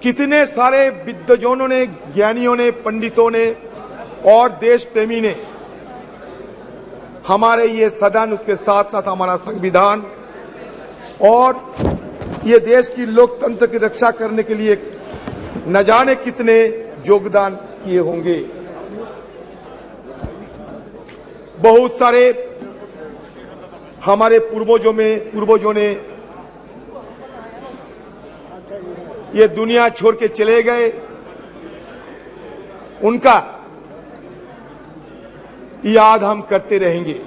कितने सारे विद्वजनों ने, ज्ञानियों ने, पंडितों ने और देश प्रेमी ने हमारे ये सदन, उसके साथ साथ हमारा संविधान और ये देश की लोकतंत्र की रक्षा करने के लिए न जाने कितने योगदान किए होंगे। बहुत सारे हमारे पूर्वजों ने ये दुनिया छोड़ के चले गए। उनका याद हम करते रहेंगे।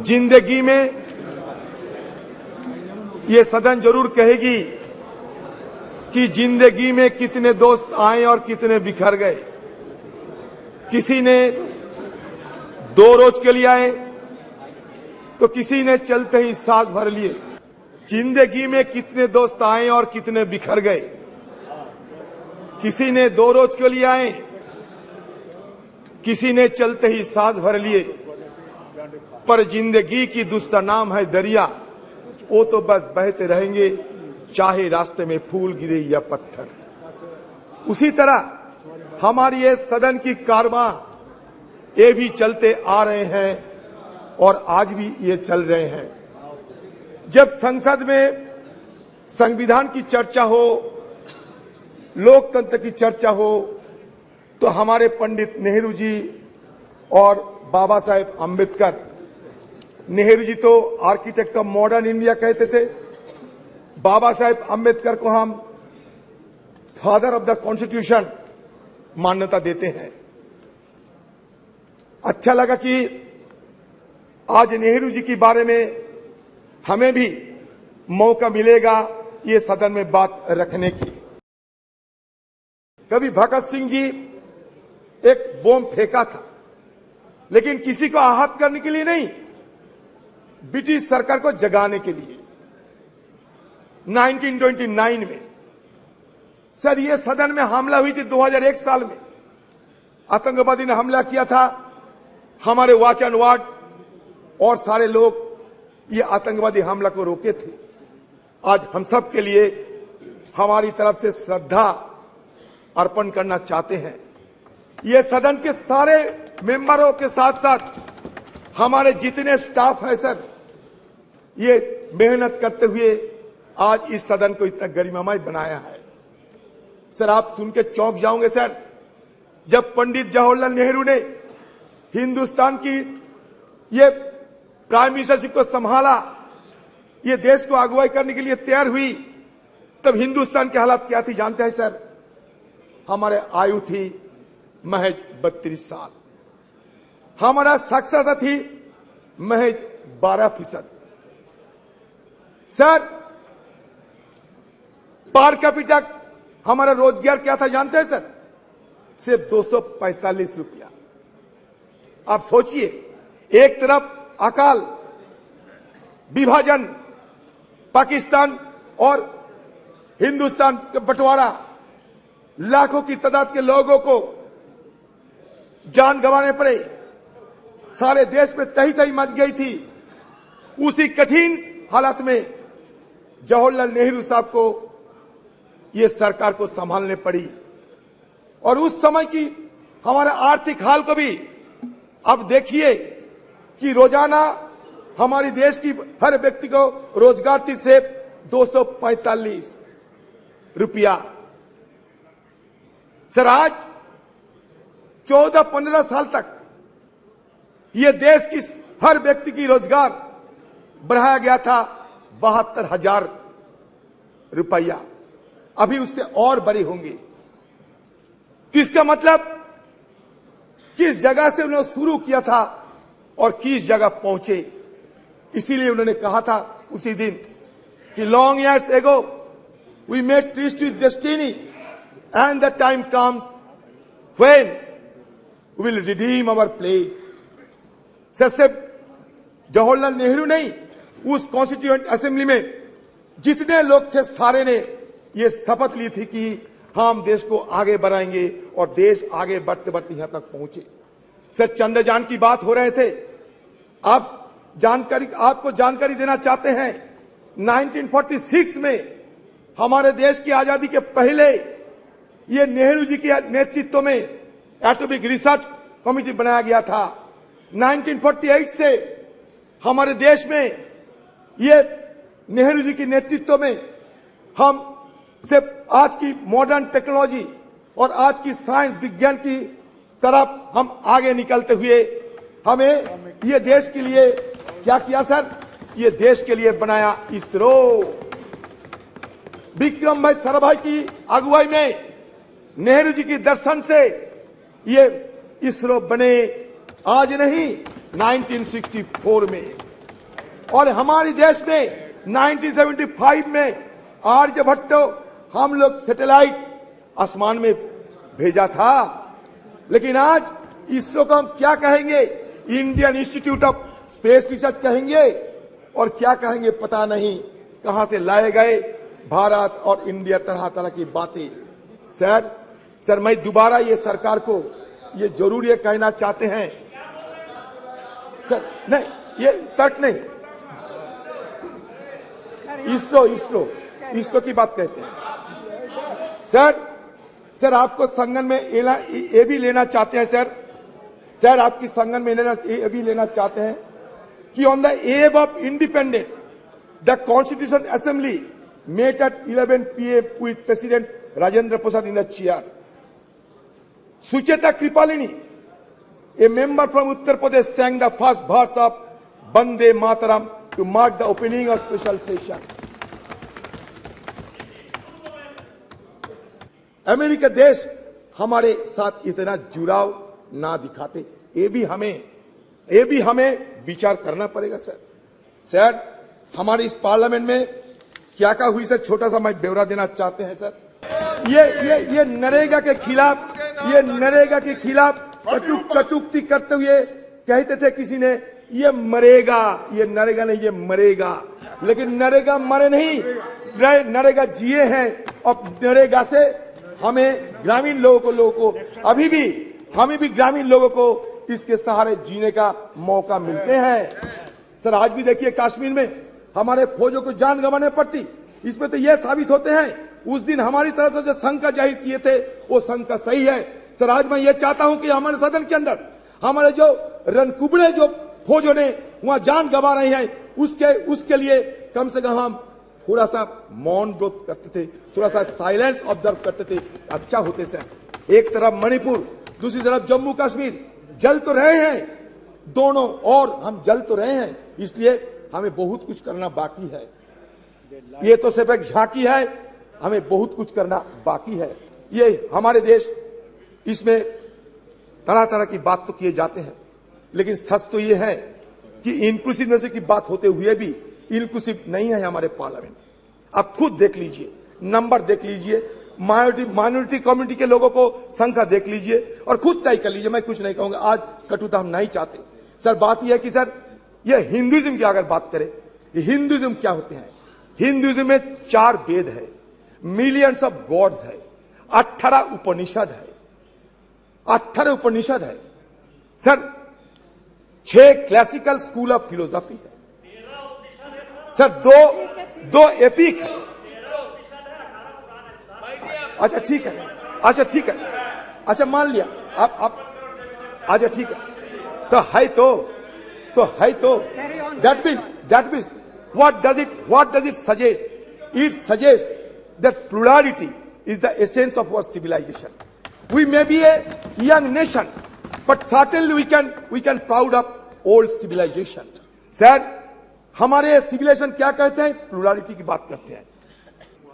जिंदगी में ये सदन जरूर कहेगी कि जिंदगी में कितने दोस्त आए और कितने बिखर गए। किसी ने 2 रोज के लिए आए तो किसी ने चलते ही सांस भर लिए। जिंदगी में कितने दोस्त आए और कितने बिखर गए। किसी ने 2 रोज के लिए आए, किसी ने चलते ही सांस भर लिए। पर जिंदगी की दूसरा नाम है दरिया, वो तो बस बहते रहेंगे, चाहे रास्ते में फूल गिरे या पत्थर। उसी तरह हमारी ये सदन की कारवां ये भी चलते आ रहे हैं और आज भी ये चल रहे हैं। जब संसद में संविधान की चर्चा हो, लोकतंत्र की चर्चा हो, तो हमारे पंडित नेहरू जी और बाबा साहेब अम्बेडकर, नेहरू जी तो आर्किटेक्ट ऑफ मॉडर्न इंडिया कहते थे, बाबा साहेब अम्बेडकर को हम फादर ऑफ द कॉन्स्टिट्यूशन मान्यता देते हैं। अच्छा लगा कि आज नेहरू जी के बारे में हमें भी मौका मिलेगा ये सदन में बात रखने की। कभी भगत सिंह जी एक बम फेंका था, लेकिन किसी को आहत करने के लिए नहीं, ब्रिटिश सरकार को जगाने के लिए। 1929 में सर ये सदन में हमला हुई थी। 2001 साल में आतंकवादी ने हमला किया था। हमारे वॉच एंड वार्ड और सारे लोग ये आतंकवादी हमला को रोके थे। आज हम सब के लिए हमारी तरफ से श्रद्धा अर्पण करना चाहते हैं। ये सदन के सारे मेंबरों के साथ साथ हमारे जितने स्टाफ है सर, ये मेहनत करते हुए आज इस सदन को इतना गरिमामय बनाया है। सर आप सुन के चौंक जाओगे सर, जब पंडित जवाहरलाल नेहरू ने हिंदुस्तान की ये प्राइम मिनिस्टरशिप को संभाला, ये देश को अगुवाई करने के लिए तैयार हुई, तब हिंदुस्तान की हालत क्या थी जानते हैं सर? हमारे आयु थी महज 32 साल, हमारा साक्षरता थी महज 12%। सर पर कैपिटा हमारा रोजगार क्या था जानते हैं सर? सिर्फ 245 रुपया। आप सोचिए, एक तरफ अकाल, विभाजन, पाकिस्तान और हिंदुस्तान का बंटवारा, लाखों की तादाद के लोगों को जान गंवाने पड़े, सारे देश में तही तही मच गई थी। उसी कठिन हालात में जवाहरलाल नेहरू साहब को ये सरकार को संभालने पड़ी। और उस समय की हमारे आर्थिक हाल को भी अब देखिए कि रोजाना हमारी देश की हर व्यक्ति को रोजगार थी सिर्फ 245 रुपया। सर आज 14-15 साल तक ये देश की हर व्यक्ति की रोजगार बढ़ाया गया था 72,000 रुपया। अभी उससे और बड़े होंगे। तो इसका मतलब किस जगह से उन्होंने शुरू किया था और किस जगह पहुंचे। इसीलिए उन्होंने कहा था उसी दिन कि long years ago we made tryst with destiny and the time comes when we will redeem our pledge. सिर्फ जवाहरलाल नेहरू नहीं, उस कॉन्स्टिट्यूएंट असेंबली में जितने लोग थे सारे ने ये शपथ ली थी कि हम देश को आगे बढ़ाएंगे और देश आगे बढ़ते बढ़ते यहां तक पहुंचे। सर चंद्रयान की बात हो रहे थे, आपको जानकारी देना चाहते हैं 1946 में हमारे देश की आजादी के पहले ये नेहरू जी के नेतृत्व में एटॉमिक रिसर्च कमेटी बनाया गया था। 1948 से हमारे देश में ये नेहरू जी के नेतृत्व में हम सिर्फ आज की मॉडर्न टेक्नोलॉजी और आज की साइंस विज्ञान की तरफ हम आगे निकलते हुए हमें ये देश के लिए क्या किया सर? ये देश के लिए बनाया इसरो। विक्रम भाई साराभाई की अगुवाई में नेहरू जी के दर्शन से ये इसरो बने, आज नहीं 1964 में। और हमारे देश में 1975 में आर्यभट्ट हम लोग सैटेलाइट आसमान में भेजा था। लेकिन आज इसरो को हम क्या कहेंगे? Indian institute of space research कहेंगे और क्या कहेंगे पता नहीं। कहां से लाए गए भारत और इंडिया, तरह तरह की बातें। सर मैं दोबारा ये सरकार को ये जरूर ये कहना चाहते हैं सर, नहीं ये तर्क नहीं, इसरो की बात कहते हैं। सर आपको संगठन में ये भी लेना चाहते हैं सर आपकी संगठन में ये भी लेना चाहते हैं कि on the above of independence the constitution assembly met at 11 p.m. with President Rajendra Prasad in the chair. Sucheta Kripalini, a member from Uttar Pradesh, sang the first verse of Bande Mataram to mark the opening of special session. America देश हमारे साथ इतना जुड़ाव ना दिखाते, ये भी हमें विचार करना पड़ेगा सर। हमारे इस पार्लियामेंट में क्या क्या हुई सर, छोटा सा मैं ब्यौरा देना चाहते हैं सर। ये नरेगा के खिलाफ कटुक्ति करते हुए कहते थे किसी ने ये मरेगा, ये नरेगा नहीं, ये मरेगा। लेकिन नरेगा मरे नहीं, नरेगा जिए हैं। और नरेगा से हमें ग्रामीण लोगों को हमें भी ग्रामीण लोगों को इसके सहारे जीने का मौका मिलते हैं। सर आज भी देखिए कश्मीर में हमारे फौजों को जान गंवाने पड़ती, इसमें तो यह साबित होते हैं उस दिन हमारी तरफ से जो शंका जाहिर किए थे वो शंका सही है। सर आज मैं ये चाहता हूं कि हमारे सदन के अंदर हमारे जो रणकुबड़े जो फौजों ने वहां जान गंवा रहे हैं उसके लिए कम से कम हम थोड़ा सा मौन व्रत करते थे, थोड़ा सा साइलेंस ऑब्जर्व करते थे, अच्छा होते सर। एक तरफ मणिपुर, दूसरी तरफ जम्मू कश्मीर जल तो रहे हैं दोनों, और हम जल तो रहे हैं, इसलिए हमें बहुत कुछ करना बाकी है। ये तो सिर्फ एक झांकी है, हमें बहुत कुछ करना बाकी है। ये हमारे देश, इसमें तरह तरह की बात तो किए जाते हैं, लेकिन सच तो ये है कि इंक्लूसिवनेस की बात होते हुए भी इंक्लूसिव नहीं है हमारे पार्लियामेंट। आप खुद देख लीजिए, नंबर देख लीजिए, माइनॉरिटी कम्युनिटी के लोगों को संख्या देख लीजिए और खुद तय कर लीजिए। मैं कुछ नहीं कहूंगा, आज कटुता हम नहीं चाहते। सर बात यह है कि सर ये हिंदुइज्म की अगर बात करें, हिंदुइज्म क्या होते हैं? हिंदुइज्म में 4 वेद है, मिलियंस ऑफ गॉड्स है, 18 उपनिषद है sir, 6 classical school of philosophy है सर, दो एपिक है। अच्छा ठीक है, अच्छा मान लिया आप अच्छा ठीक है, तो है तो that means what does it suggest? It suggests that plurality is the essence of our civilization. We may be a young nation, but certainly we can proud of old civilization. Sir, हमारे civilisation क्या कहते हैं? Plurality की बात करते हैं।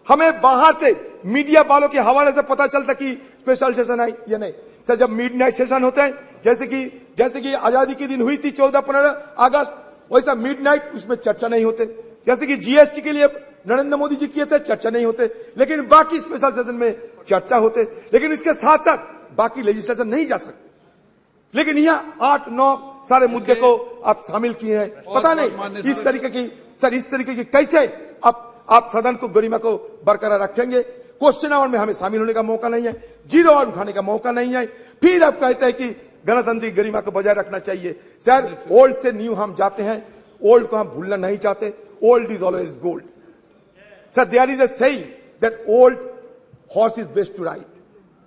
हमें बाहर से मीडिया वालों के हवाले से पता चलता कि स्पेशल सेशन है या नहीं। सर जब मिडनाइट सेशन होते हैं, जैसे कि आजादी के दिन हुई थी 14-15 अगस्त, वैसा मिडनाइट उसमें चर्चा नहीं होते। जैसे कि जीएसटी के लिए नरेंद्र मोदी जी किए थे, चर्चा नहीं होते, लेकिन बाकी स्पेशल सेशन में चर्चा होते। लेकिन इसके साथ साथ बाकी लेजिस्लेशन नहीं जा सकते। लेकिन यहाँ 8-9 सारे मुद्दे को आप शामिल किए हैं। पता नहीं इस तरीके की कैसे आप सदन को गरिमा को बरकरार रखेंगे। क्वेश्चन आवर में हमें शामिल होने का मौका नहीं है, 0 आवर उठाने का मौका नहीं है। फिर आप कहते हैं कि गणतंत्र की गरिमा को बजाय रखना चाहिए। सर ओल्ड से न्यू हम जाते हैं, ओल्ड को हम भूलना नहीं चाहते। Old is always gold. Sir there is a saying that old horse is best to ride.